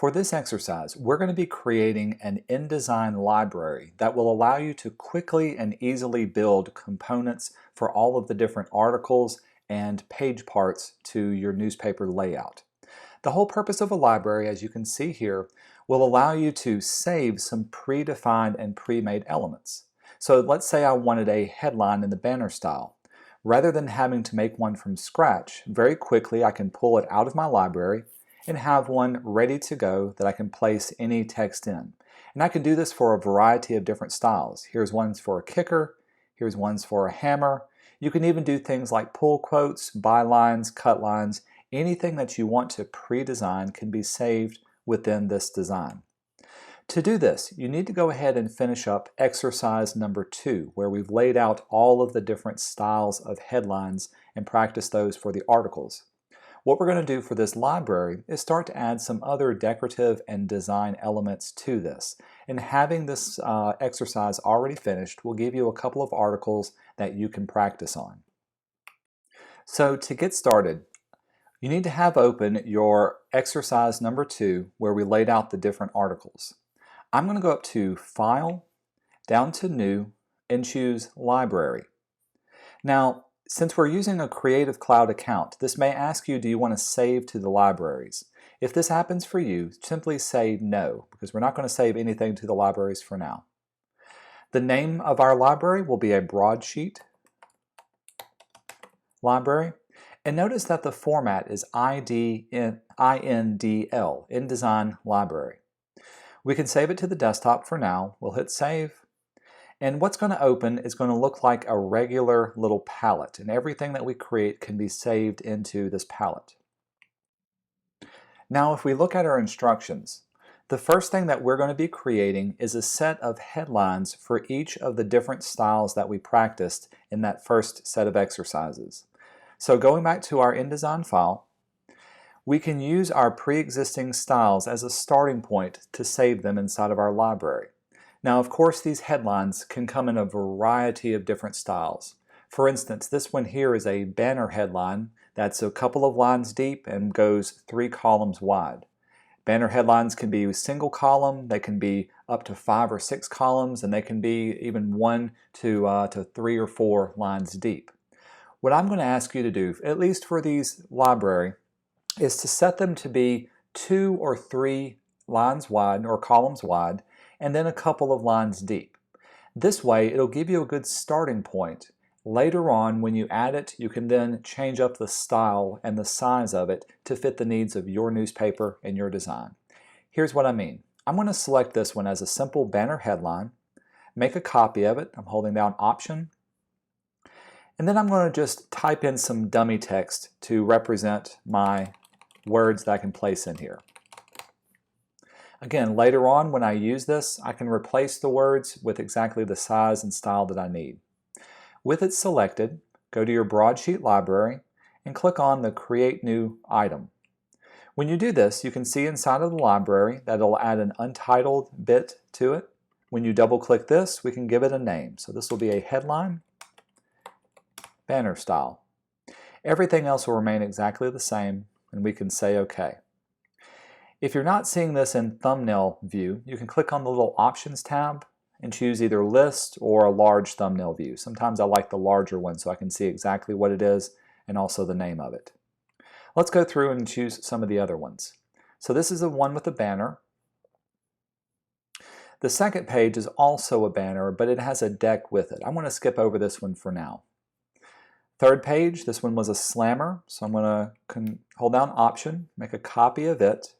For this exercise, we're going to be creating an InDesign library that will allow you to quickly and easily build components for all of the different articles and page parts to your newspaper layout. The whole purpose of a library, as you can see here, will allow you to save some predefined and pre-made elements. So let's say I wanted a headline in the banner style. Rather than having to make one from scratch, very quickly I can pull it out of my library and have one ready to go that I can place any text in. And I can do this for a variety of different styles. Here's ones for a kicker, here's ones for a hammer. You can even do things like pull quotes, bylines, cut lines. Anything that you want to pre-design can be saved within this design. To do this, you need to go ahead and finish up exercise number 2, where we've laid out all of the different styles of headlines and practice those for the articles. What we're going to do for this library is start to add some other decorative and design elements to this. And having this exercise already finished will give you a couple of articles that you can practice on. So to get started, you need to have open your exercise number 2 where we laid out the different articles. I'm going to go up to File, down to New, and choose Library. Now, since we're using a Creative Cloud account, this may ask you, do you want to save to the libraries? If this happens for you, simply say no, because we're not going to save anything to the libraries for now. The name of our library will be a broadsheet library. And notice that the format is INDL, InDesign Library. We can save it to the desktop for now. We'll hit Save. And what's going to open is going to look like a regular little palette, and everything that we create can be saved into this palette. Now if we look at our instructions, the first thing that we're going to be creating is a set of headlines for each of the different styles that we practiced in that first set of exercises. So going back to our InDesign file, we can use our pre-existing styles as a starting point to save them inside of our library. Now, of course, these headlines can come in a variety of different styles. For instance, this one here is a banner headline that's a couple of lines deep and goes 3 columns wide. Banner headlines can be single column, they can be up to 5 or 6 columns, and they can be even 1 to 3 or 4 lines deep. What I'm going to ask you to do, at least for these library, is to set them to be 2 or 3 lines wide or columns wide, and then a couple of lines deep. This way it'll give you a good starting point. Later on, when you add it, you can then change up the style and the size of it to fit the needs of your newspaper and your design. Here's what I mean. I'm going to select this one as a simple banner headline, make a copy of it. I'm holding down Option, and then I'm going to just type in some dummy text to represent my words that I can place in here. Again, later on when I use this, I can replace the words with exactly the size and style that I need. With it selected, go to your broadsheet library and click on the Create New Item. When you do this, you can see inside of the library that it'll add an untitled bit to it. When you double click this, we can give it a name. So this will be a headline, banner style. Everything else will remain exactly the same, and we can say OK. If you're not seeing this in thumbnail view, you can click on the little Options tab and choose either List or a large thumbnail view. Sometimes I like the larger one so I can see exactly what it is and also the name of it. Let's go through and choose some of the other ones. So this is the one with the banner. The second page is also a banner, but it has a deck with it. I'm going to skip over this one for now. Third page, this one was a slammer, so I'm going to hold down Option, make a copy of it.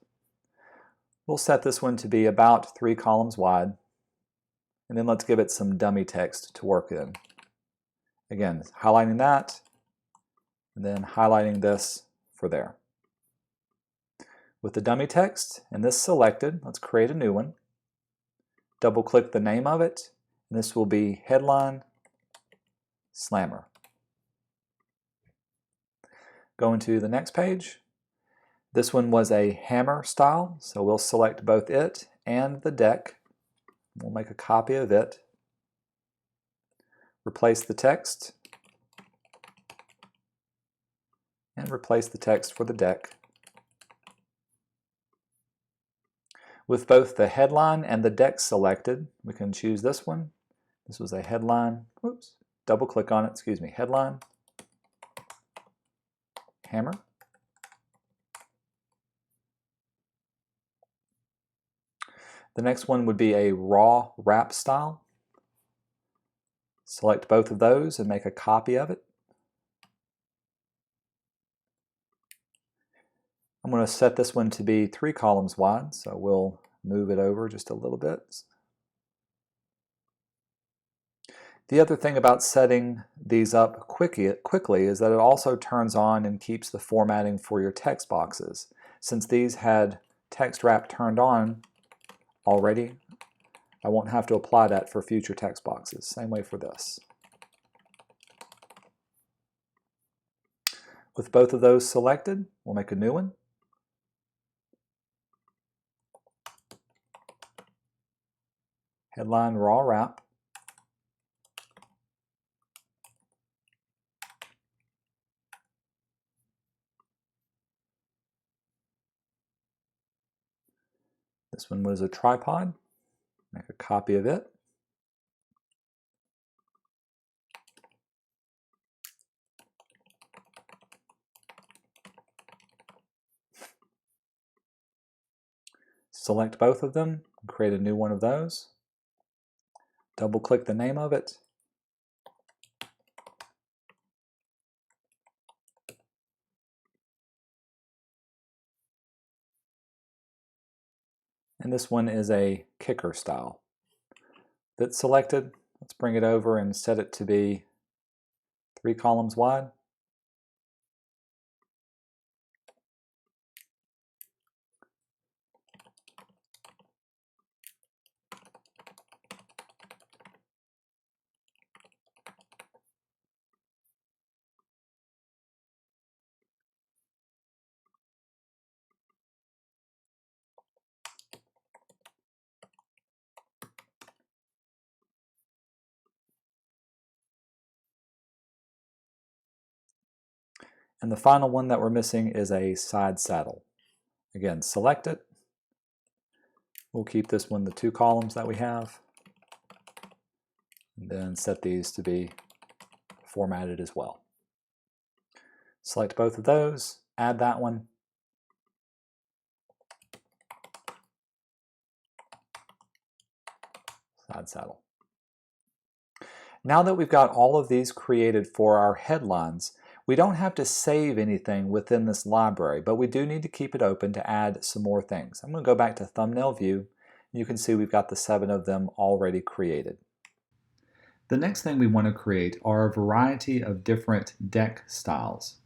We'll set this one to be about 3 columns wide, and then let's give it some dummy text to work in. Again, highlighting that, and then highlighting this for there. With the dummy text and this selected, let's create a new one. Double click the name of it, and this will be Headline Slammer. Going to the next page. This one was a hammer style, so we'll select both it and the deck. We'll make a copy of it. Replace the text. And replace the text for the deck. With both the headline and the deck selected, we can choose this one. This was a headline. Whoops. Double click on it, excuse me. Headline, hammer. The next one would be a raw wrap style. Select both of those and make a copy of it. I'm going to set this one to be 3 columns wide, so we'll move it over just a little bit. The other thing about setting these up quickly is that it also turns on and keeps the formatting for your text boxes. Since these had text wrap turned on already, I won't have to apply that for future text boxes. Same way for this. With both of those selected, we'll make a new one. Headline raw wrap. This one was a tripod. Make a copy of it. Select both of them, create a new one of those. Double click the name of it. And this one is a kicker style. That's selected. Let's bring it over and set it to be 3 columns wide. And the final one that we're missing is a side saddle. Again, select it. We'll keep this one the 2 columns that we have. And then set these to be formatted as well. Select both of those, add that one. Side saddle. Now that we've got all of these created for our headlines, we don't have to save anything within this library, but we do need to keep it open to add some more things. I'm going to go back to thumbnail view. You can see we've got the 7 of them already created. The next thing we want to create are a variety of different deck styles.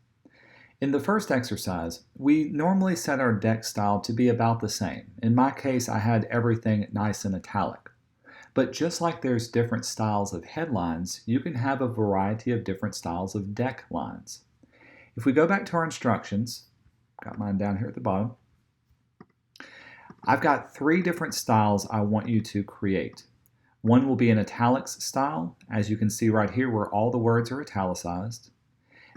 In the first exercise, we normally set our deck style to be about the same. In my case, I had everything nice and italic. But just like there's different styles of headlines, you can have a variety of different styles of deck lines. If we go back to our instructions, got mine down here at the bottom, I've got 3 different styles I want you to create. One will be an italics style, as you can see right here where all the words are italicized.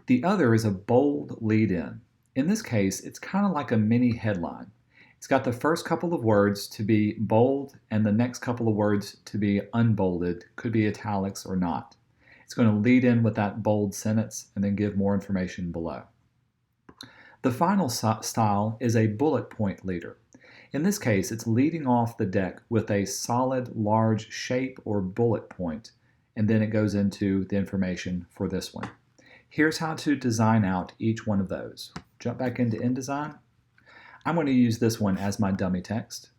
The other is a bold lead-in. In this case, it's kind of like a mini headline. It's got the first couple of words to be bold and the next couple of words to be unbolded, could be italics or not. It's going to lead in with that bold sentence and then give more information below. The final style is a bullet point leader. In this case, it's leading off the deck with a solid, large shape or bullet point, and then it goes into the information for this one. Here's how to design out each one of those. Jump back into InDesign. I'm going to use this one as my dummy text.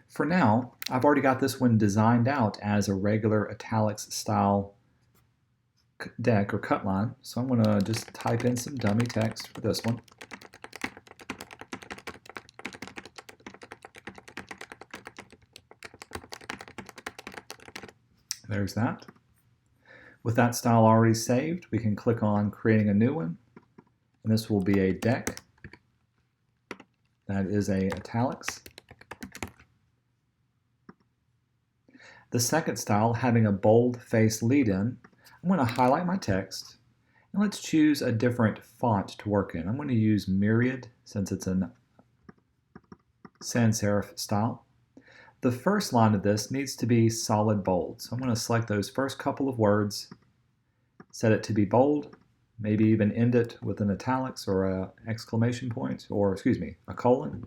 For now, I've already got this one designed out as a regular italics style deck or cut line, so I'm going to just type in some dummy text for this one. There's that. With that style already saved, we can click on creating a new one, and this will be a deck. That is a italics. The second style, having a bold face lead-in, I'm going to highlight my text, and let's choose a different font to work in. I'm going to use Myriad since it's a sans serif style. The first line of this needs to be solid bold. So I'm going to select those first couple of words, set it to be bold, maybe even end it with an italics or an exclamation point, or excuse me, a colon.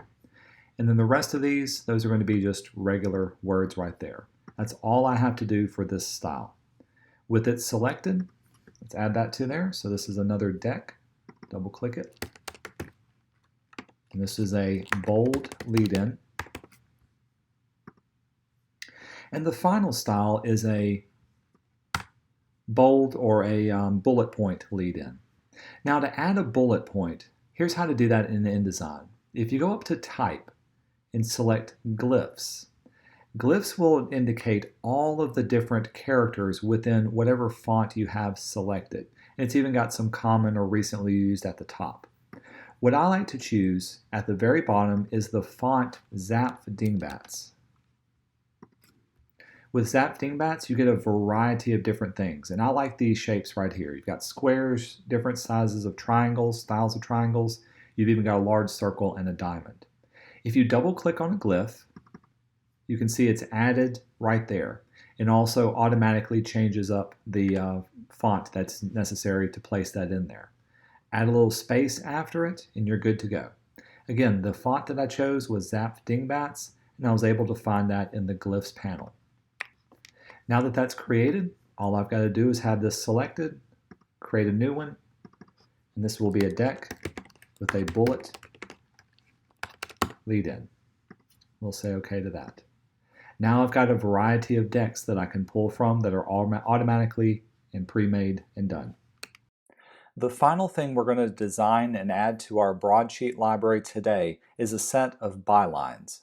And then the rest of these, those are going to be just regular words right there. That's all I have to do for this style. With it selected, let's add that to there. So this is another deck. Double click it. And this is a bold lead-in. And the final style is a bold or a bullet point lead-in. Now to add a bullet point, here's how to do that in InDesign. If you go up to Type and select Glyphs, Glyphs will indicate all of the different characters within whatever font you have selected. And it's even got some common or recently used at the top. What I like to choose at the very bottom is the font Zap Dingbats. With Zap Dingbats, you get a variety of different things, and I like these shapes right here. You've got squares, different sizes of triangles, styles of triangles. You've even got a large circle and a diamond. If you double click on a glyph, you can see it's added right there, and also automatically changes up the font that's necessary to place that in there. Add a little space after it, and you're good to go. Again, the font that I chose was Zap Dingbats, and I was able to find that in the Glyphs panel. Now that that's created, all I've got to do is have this selected, create a new one, and this will be a deck with a bullet lead-in. We'll say OK to that. Now I've got a variety of decks that I can pull from that are automatically and pre-made and done. The final thing we're going to design and add to our broadsheet library today is a set of bylines.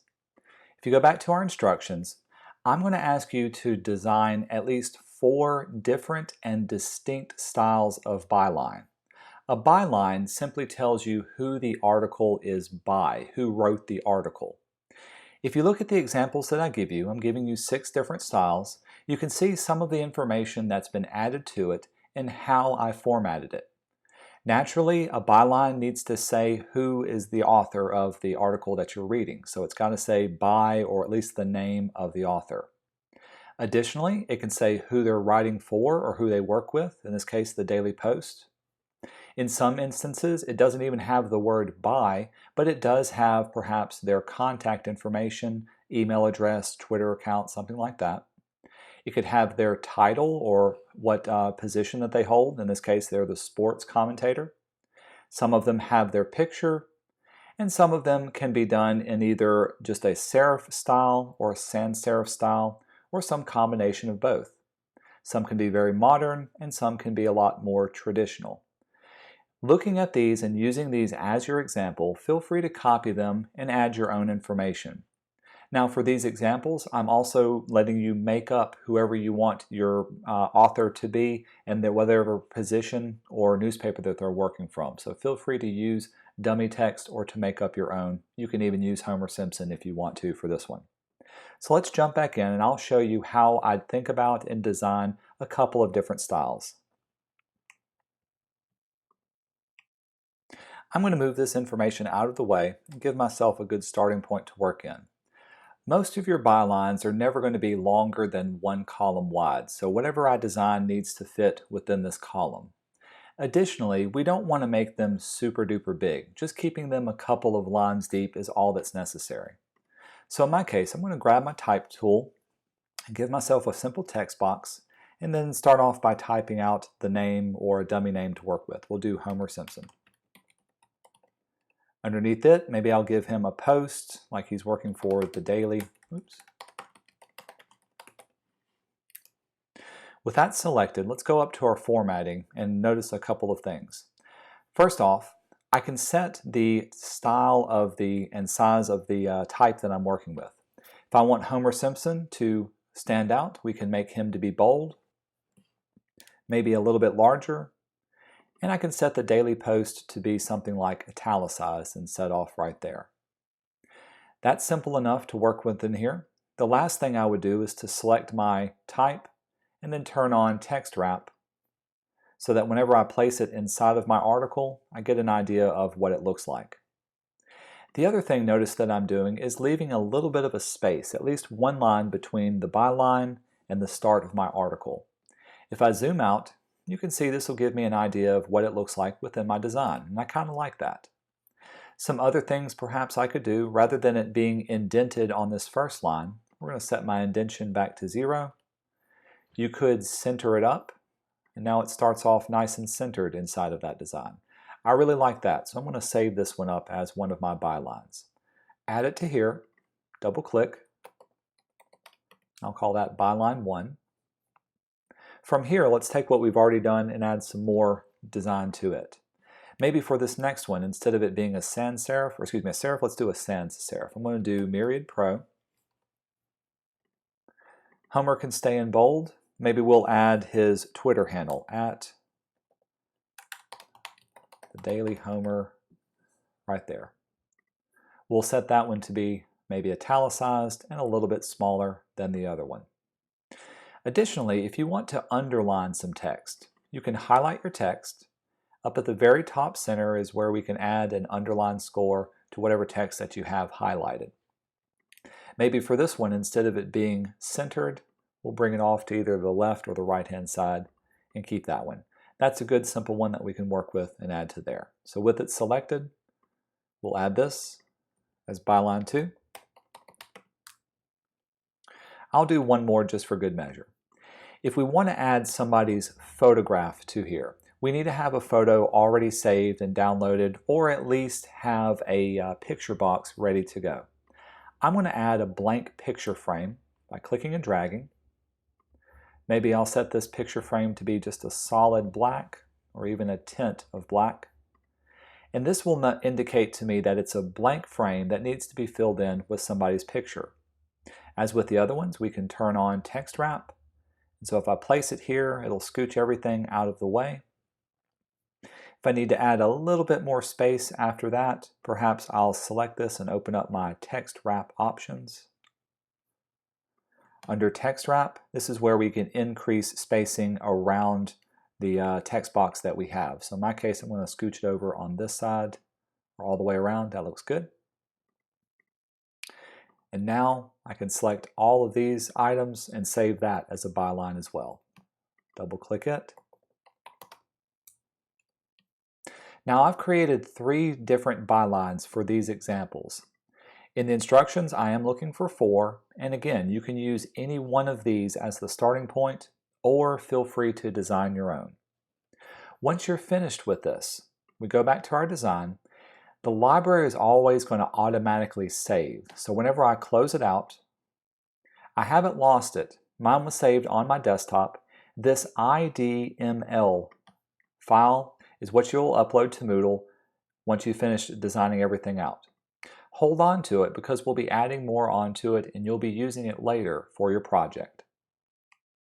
If you go back to our instructions, I'm going to ask you to design at least 4 different and distinct styles of byline. A byline simply tells you who the article is by, who wrote the article. If you look at the examples that I give you, I'm giving you 6 different styles. You can see some of the information that's been added to it and how I formatted it. Naturally, a byline needs to say who is the author of the article that you're reading. So it's got to say by, or at least the name of the author. Additionally, it can say who they're writing for or who they work with, in this case, the Daily Post. In some instances, it doesn't even have the word by, but it does have perhaps their contact information, email address, Twitter account, something like that. It could have their title or what position that they hold. In this case, they're the sports commentator. Some of them have their picture, and some of them can be done in either just a serif style or a sans serif style, or some combination of both. Some can be very modern, and some can be a lot more traditional. Looking at these and using these as your example, feel free to copy them and add your own information. Now for these examples, I'm also letting you make up whoever you want your author to be and whatever position or newspaper that they're working from. So feel free to use dummy text or to make up your own. You can even use Homer Simpson if you want to for this one. So let's jump back in and I'll show you how I think about and design a couple of different styles. I'm going to move this information out of the way and give myself a good starting point to work in. Most of your bylines are never going to be longer than 1 column wide, so whatever I design needs to fit within this column. Additionally, we don't want to make them super duper big. Just keeping them a couple of lines deep is all that's necessary. So in my case, I'm going to grab my type tool and give myself a simple text box and then start off by typing out the name or a dummy name to work with. We'll do Homer Simpson. Underneath it, maybe I'll give him a post, like he's working for the Daily. Oops. With that selected, let's go up to our formatting and notice a couple of things. First off, I can set the style of and size of the type that I'm working with. If I want Homer Simpson to stand out, we can make him to be bold, maybe a little bit larger, and I can set the Daily Post to be something like italicized and set off right there. That's simple enough to work with in here. The last thing I would do is to select my type and then turn on text wrap so that whenever I place it inside of my article, I get an idea of what it looks like. The other thing notice that I'm doing is leaving a little bit of a space, at least one line between the byline and the start of my article. If I zoom out, you can see this will give me an idea of what it looks like within my design, and I kind of like that. Some other things perhaps I could do, rather than it being indented on this first line, we're going to set my indentation back to 0. You could center it up, and now it starts off nice and centered inside of that design. I really like that, so I'm going to save this one up as one of my bylines. Add it to here, double click, I'll call that byline 1. From here, let's take what we've already done and add some more design to it. Maybe for this next one, instead of it being a sans serif, or excuse me, a serif, let's do a sans serif. I'm going to do Myriad Pro. Homer can stay in bold. Maybe we'll add his Twitter handle, at the Daily Homer, right there. We'll set that one to be maybe italicized and a little bit smaller than the other one. Additionally, if you want to underline some text, you can highlight your text. Up at the very top center is where we can add an underline score to whatever text that you have highlighted. Maybe for this one, instead of it being centered, we'll bring it off to either the left or the right-hand side and keep that one. That's a good simple one that we can work with and add to there. So with it selected, we'll add this as byline 2. I'll do one more just for good measure. If we want to add somebody's photograph to here, we need to have a photo already saved and downloaded, or at least have a picture box ready to go. I'm going to add a blank picture frame by clicking and dragging. Maybe I'll set this picture frame to be just a solid black, or even a tint of black. And this will not indicate to me that it's a blank frame that needs to be filled in with somebody's picture. As with the other ones, we can turn on text wrap. And so if I place it here, it'll scooch everything out of the way. If I need to add a little bit more space after that, perhaps I'll select this and open up my text wrap options. Under text wrap, this is where we can increase spacing around the text box that we have. So in my case, I'm going to scooch it over on this side or all the way around. That looks good. And now I can select all of these items and save that as a byline as well. Double click it. Now I've created 3 different bylines for these examples. In the instructions, I am looking for 4, and again, you can use any one of these as the starting point, or feel free to design your own. Once you're finished with this, we go back to our design. The library is always going to automatically save. So whenever I close it out, I haven't lost it. Mine was saved on my desktop. This IDML file is what you'll upload to Moodle once you finish designing everything out. Hold on to it because we'll be adding more onto it and you'll be using it later for your project.